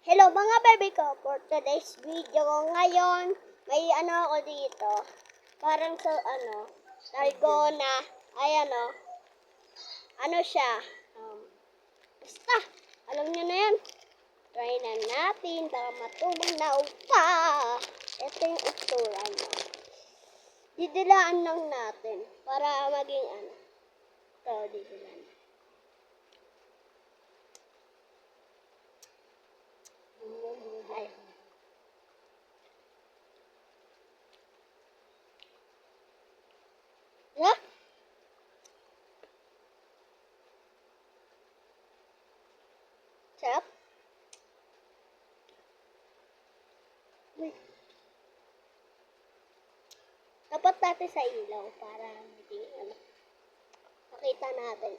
Hello mga baby ko, for today's video ko ngayon, may ako dito, parang sa dalgona, ay siya, basta, alam nyo na yan, try na natin, para matulong na upa, ito yung itsura niya, didilaan lang natin, para maging ito, didilaan. Ay. Yeah? Sarap? Dapat natin sa ilaw para hindi makita natin.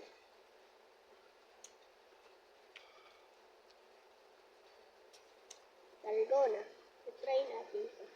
Dalgona. I-try natin ito.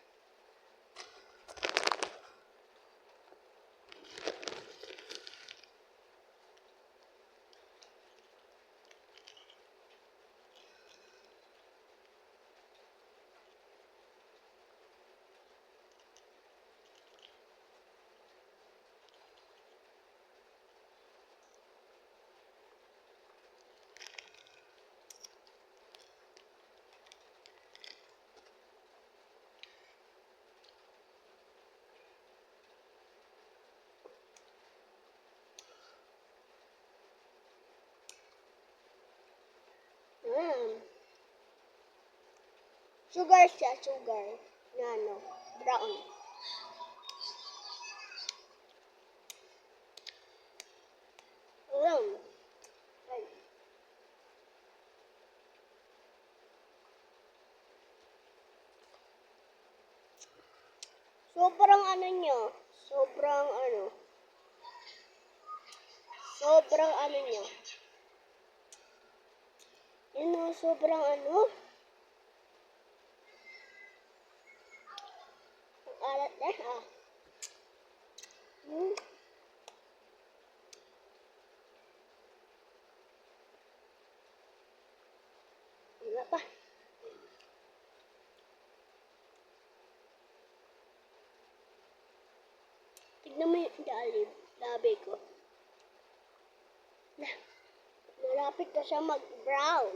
Sugar siya, sugar. Na brown. Ay. Sobrang niya. Sobrang niya. Sobrang ang alat na Wala pa. Tignan mo yung labi ko. Malapit na siya mag-brown.